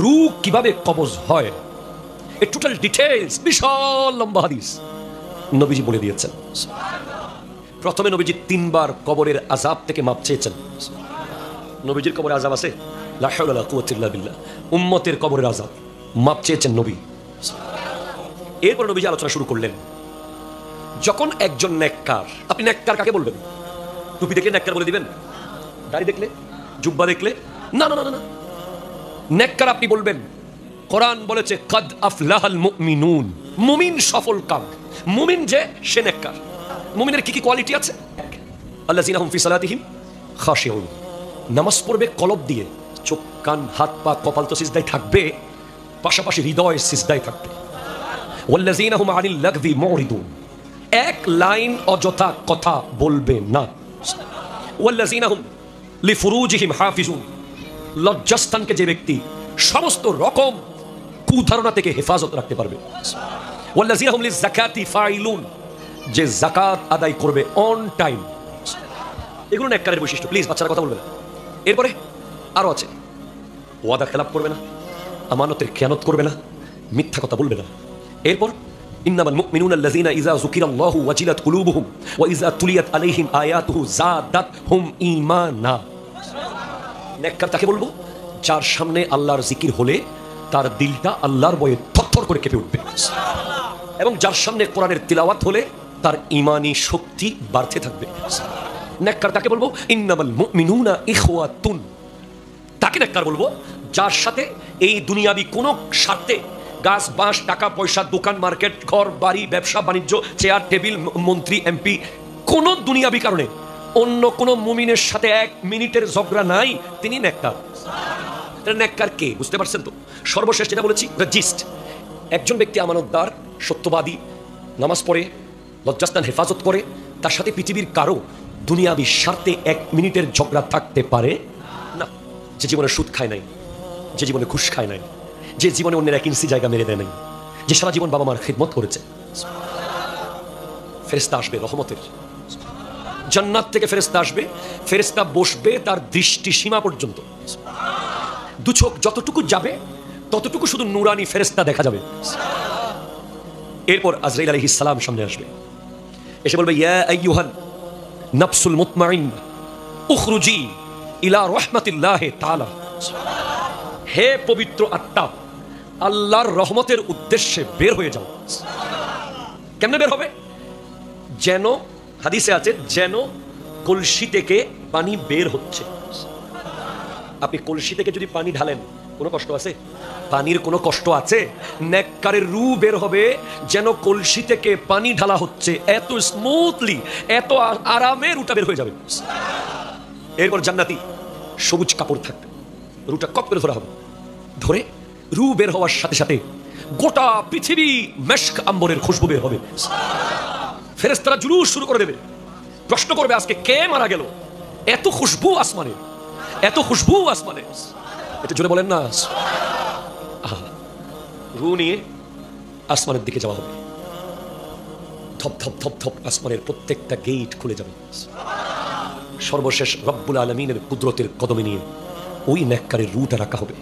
রূহ কিভাবে কবজ হয়, এর টোটাল ডিটেইলস, বিশাল লম্বা হাদিস নবীজি বলে দিয়েছেন। প্রথমে নবীজি 3 বার কবরের আযাব থেকে মাপ চেয়েছেন। নবীজির কবরে আযাব আছে, লা হাওলা ওয়ালা কুওয়াতা ইল্লা বিল্লাহ। উম্মতের কবরের আযাব মাপ চেয়েছেন নবী। এরপর নবীজি আলোচনা শুরু করলেন, যখন একজন নেককার, আপনি নেককার কাকে বলবেন? টুপি দেখলে নেককার বলে দিবেন? দাড়ি দেখলে, জুব্বা দেখলে? না না না না, নেককার আপনি বলবেন, কোরআন বলেছে কাদ আফলাহাল মুমিনুন, মুমিন সফল কাম। মুমিন যে সে নেককার। মুমিনের কি কি কোয়ালিটি আছে? আল্লাযিনা হুম ফি সালাতিহিম খাশিউন, নামাজ পড়বে কলব দিয়ে, চোখ কান হাত পা কপাল তো সিজদায় থাকবে, পাশাপাশি হৃদয় সিজদায় থাকবে। ওয়াল্লাযিনা হুম আনিল লাগযি মুরিদুন, এক লাইন অযথা কথা বলবে না। ওয়াল্লাযিনা হুম লিফুরুজিহিম হাফিজুন, লজ্জাস্থানকে যে ব্যক্তি সমস্ত রকম কুধারণা থেকে হেফাজত রাখতে পারবে। ওয়াল্লাযিনা হুম লিযাকাতি ফাইলুন, যে যাকাত আদায় করবে অন টাইম। এগুলো নেককারের বৈশিষ্ট্য। প্লিজ বাচ্চারা কথা বলবে না। এরপরে আরো আছে, ওয়াদা খেলাপ করবে না, আমানতের খেয়ানত করবে না, মিথ্যা কথা বলবে না। এরপর ইন্নামাল মুমিনুনা আল্লাযিনা ইযা যুকিরাল্লাহু ওয়াজিলাত কুলুবুহুম ওয়া ইযা তুলিয়াত আলাইহিম আয়াতুহু যাদাতহুম ঈমানা। নেককার তাকে বলবো যার সামনে আল্লাহর জিকির হলে তার দিলটা আল্লাহর ভয়ে থরথর করে কেঁপে উঠবে, এবং যার সামনে কোরআনের তিলাওয়াত হলে তার ঈমানি শক্তি বাড়তে থাকবে। নেককার তাকে বলবো ইন্নামাল মুমিনুনা ইখওয়াতুন, তাকে নেককার বলবো যার সাথে এই দুনিয়াবি কোনো স্বার্থে, গাছ বাঁশ টাকা পয়সা দোকান মার্কেট ঘর বাড়ি ব্যবসা বাণিজ্য চেয়ার টেবিল মন্ত্রী এমপি, কোন দুনিয়াবি কারণে অন্য কোন মুমিনের সাথে 1 মিনিটের ঝগড়া নাই, তিনি নেককার। নেককার কে বুঝতে পারছেন তো? সর্বশেষ যেটা বলেছি জিস্ট, একজন ব্যক্তি আমানতদার, সত্যবাদী, নামাজ পড়ে, লজ্জাস্থান হেফাজত করে, তার সাথে পৃথিবীর কারো দুনিয়াবি স্বার্থে 1 মিনিটের ঝগড়া থাকতে পারে না। যে জীবনে সুদ খায় নাই, যে জীবনে ঘুষ খায় নাই, যে জীবনে অন্যের 1 ইঞ্চি জায়গা মেরে দেয় নাই, যে সারা জীবন বাবা মার খিদমত করেছে, ফেরেশতা আসবে রহমতের, জান্নাত থেকে ফেরেশতা আসবে, ফেরেশতা বসবে তার দৃষ্টি সীমা পর্যন্ত, দু চোখ যতটুকু যাবে ততটুকু শুধু নূরানি ফেরেশতা দেখা যাবে। এরপর আজরাইল আলাইহিস সালাম সামনে আসবে, এসে বলবে ইয়া আইয়ুহান নাফসুল মুতমাইন্না উখরুজি ইলা রাহমাতিল্লাহি তাআলা, হে পবিত্র আত্মা, আল্লাহর রহমতের উদ্দেশ্যে বের হয়ে যাও। কেমনে বের হবে? যেন হাদিসে আছে, যেন কলসি থেকে পানি বের হচ্ছে। আপনি কলসি থেকে যদি পানি ঢালেন, কোনো কষ্ট আছে? পানির কোনো কষ্ট আছে? নেককারের রূহ বের হবে যেন কলসি থেকে পানি ঢালা হচ্ছে, এত স্মুথলি, এত আরামে রুটা বের হয়ে যাবে। এরপর জান্নাতি সবুজ কাপড় থাকবে, রুটা কপ করে ধরা হবে, ধরে রূহ বের হওয়ার সাথে সাথে গোটা পৃথিবী মেশক আম্বরের খুশবু বের হবে। ফেরেশতারা জুলুস শুরু করে দেবে, প্রশ্ন করবে আজকে কে মারা গেল? এত খুশবু আসমানে, এত খুশবু আসমানে। এটা জোরে বলেন না। রূহ নিয়ে আসমানের দিকে যাওয়া হবে, ধপ ধপ ধপ ধপ আসমানের প্রত্যেকটা গেট খুলে যাবে। সর্বশেষ রব্বুল আলামিনের কুদরতের কদমে নিয়ে ওই নেককারের রূহটা রাখা হবে।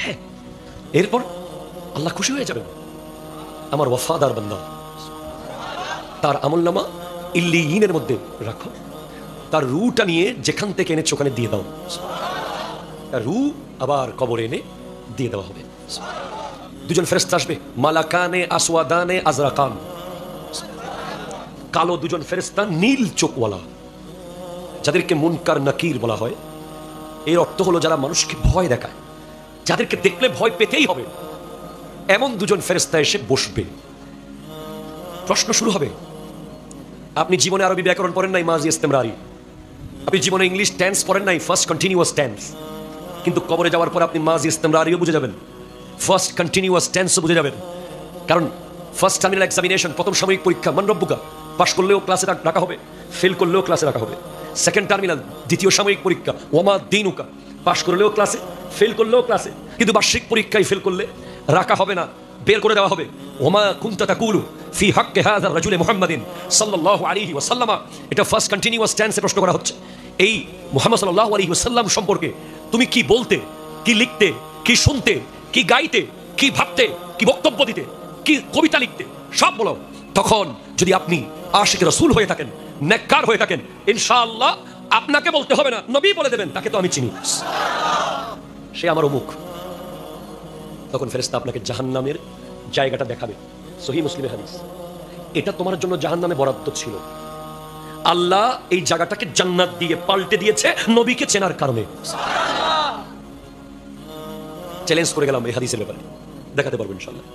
হ্যাঁ, এরপর আল্লাহ খুশি হয়ে যাবেন, আমার ওয়াফাদার বান্দা, তার আমলনামা ইল্লিয়িনের মধ্যে রাখো, তার রূহটা নিয়ে যেখান থেকে এনেছো ওখানে দিয়ে দাও। তার রূহ আবার কবরে এনে দিয়ে দেওয়া হবে। দুজন ফেরেশতা আসবে, মালাকানে আসওয়াদানে আজরাকান, কালো দুজন ফেরেশতা, নীল চোখওয়ালা, যাদেরকে মুনকার নাকির বলা হয়। এর অর্থ হলো যারা মানুষকে ভয় দেখায়, যাদেরকে দেখলে ভয় পেতেই হবে, এমন দুজন ফেরেশতা এসে বসবে। প্রশ্ন শুরু হবে, আপনি জীবনে আরবি ব্যাকরণ পড়েন নাই, মাজি ইস্তেমরারি, আপনি জীবনে ইংলিশ টেন্স পড়েন নাই, ফার্স্ট কন্টিনিউয়াস টেন্স, কিন্তু কবরে যাওয়ার পর আপনি মাজি ইস্তেমরারিও বুঝে যাবেন, ফার্স্ট কন্টিনিউয়াস টেন্সও বুঝে যাবেন। কারণ ফার্স্ট টার্মিনাল এক্সামিনেশন, প্রথম সাময়িক পরীক্ষা, মান রব্বুকা, পাস করলেও ক্লাসে রাখা হবে, ফেল করলেও ক্লাসে রাখা হবে। সেকেন্ড টার্মিনাল, দ্বিতীয় সাময়িক পরীক্ষা, ওমা দিনুকা, পাস করলেও ক্লাসে, ফেল করলেও ক্লাসে, কিন্তু বার্ষিক পরীক্ষায় ফেল করলে রাখা হবে না, বের করে দেওয়া হবে। ওমা কুনতা তাকুলু ফি হাক্কি হাযা রাজুল মুহাম্মাদিন সাল্লাল্লাহু আলাইহি ওয়াসাল্লাম, এটা ফার্স্ট কন্টিনিউয়াস টেন্সে প্রশ্ন করা হচ্ছে। এই মুহাম্মদ সাল্লাল্লাহু আলাইহি ওয়াসাল্লাম সম্পর্কে তুমি কি বলতে, কি লিখতে, কি শুনতে, কি গাইতে, কি ভাবতে, কি বক্তব্য দিতে, কি কবিতা লিখতে, সব বলো। তখন যদি আপনি আশিক রাসূল হয়ে থাকেন, নেককার হয়ে থাকেন, ইনশাআল্লাহ আপনাকে বলতে হবে না, নবী বলে দেবেন তাকে তো আমি চিনি, সে আমার অমুক। তখন ফেরেশতা আপনাকে জাহান্নামের জায়গাটা দেখাবে। সহিহ মুসলিমের হাদিস। এটা তোমার জন্য জাহান্নামে বরাদ্দ ছিল, আল্লাহ এই জায়গাটাকে জান্নাত দিয়ে পাল্টে দিয়েছে নবীকে চেনার কারণে। চ্যালেঞ্জ করে গেলাম এই হাদিসের ব্যাপারে, দেখাতে পারবো ইনশাআল্লাহ।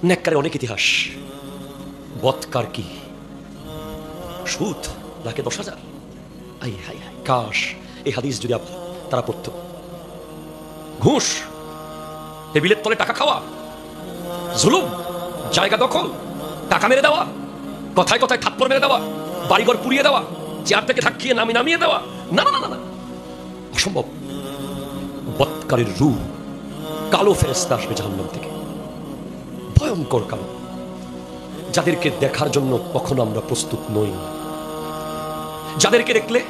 নেককারের অনেক ইতিহাস। বৎকার কি, সুদ লাখে 10,000। আই হাই হাই, কাশ এই হাদিস যদি তারা পড়তো। ঘুষ, টেবিলের তলে টাকা খাওয়া, জুলুম, জায়গা দখল, টাকা মেরে দেওয়া, কথায় কথায় থাপ্পড় মেরে দেওয়া, বাড়িঘর পুড়িয়ে দেওয়া, চেয়ার থেকে ধাক্কিয়ে নামিয়ে দেওয়া, না না না না, অসম্ভব। বৎকারের রূহ, কালো ফেরেশতা আসবে জাহান্নাম থেকে, ভয়ঙ্কর কালো, যাদেরকে দেখার জন্য কখনো আমরা প্রস্তুত নই, যাদেরকে দেখলে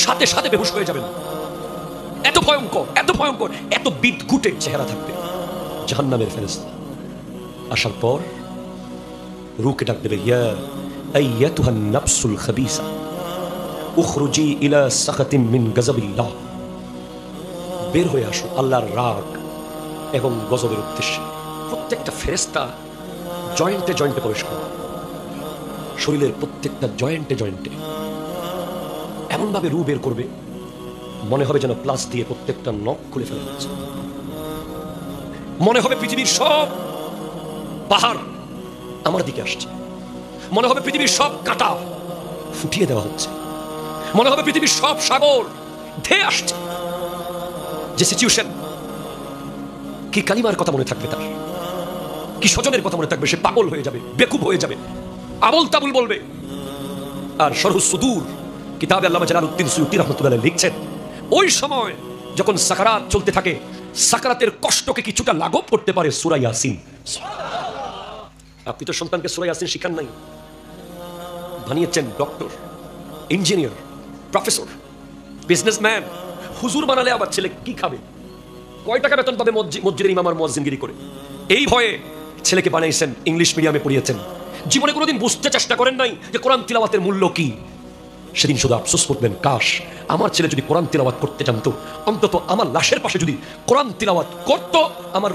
সাথে সাথে বেহুশ হয়ে যাবেন। এত ভয়ঙ্কর, এত ভয়ঙ্কর, এত বিদঘুটে চেহারা থাকবে জাহান্নামের ফেরেশতা। আসার পর রূহকে ডাক দেবে, ইয়া আইয়াতুহান নাফসুল খাবিসা উখরুজি ইলা সাখাতিন মিন গাযাবিল্লাহ। বের হয়ে আসো আল্লাহর রাগ এবং গজবের উদ্দেশ্যে। প্রত্যেকটা ফেরেশতা জয়েন্টে জয়েন্টে প্রবেশ করে, শরীরের প্রত্যেকটা জয়েন্টে জয়েন্টে এমন ভাবে রূহ বের করবে, মনে হবে যেন প্লাস দিয়ে প্রত্যেকটা নখ খুলে ফেলা হচ্ছে। মনে হবে পৃথিবীর সব পাহাড় আমার দিকে আসছে, মনে হবে পৃথিবীর সব কাঁটা ফুটিয়ে দেওয়া হচ্ছে, মনে হবে পৃথিবীর সব সাগর ধেয়ে আসছে। যে সিচুয়েশন, কি কালিমার কথা মনে থাকবে তার, কি স্বজনের কথা মনে থাকবে, সে পাগল হয়ে যাবে, বেকুব হয়ে যাবে, আবল তাবুল বলবে। আর শরহু সুদূর কিতাবে আল্লামা জালালউদ্দিন সুয়ুতী রাহমাতুল্লাহ লিখছেন, ওই সময় যখন সাকারাত চলতে থাকে, সাকারাতের কষ্টকে কিছুটা লাঘব করতে পারে সূরা ইয়াসিন। আপনি তো সন্তানকে সূরা ইয়াসিন শিখান নাই, বানিয়েছেন ডক্টর, ইঞ্জিনিয়ার, প্রফেসর, বিজনেসম্যান, হুজুর বানালে আবার ছেলে কি খাবে, কয় টাকা বেতন পাবে মসজিদের ইমাম আর মুয়াজ্জিনগিরি করে। এই ভয়ে ছেলেকে বানাইছেন, ইংলিশ মিডিয়ামে পড়িয়েছেন। জীবনে কোনোদিন বুঝতে চেষ্টা করেন নাই যে কোরআন তিলাওয়াতের মূল্য কি। সেদিন শুধু আফসোস করবেন, কাশ আমার ছেলে যদি কোরআন তিলাওয়াত করতে জানতো, অন্তত আমার লাশের পাশে যদি কোরআন তিলাওয়াত করতো, আমার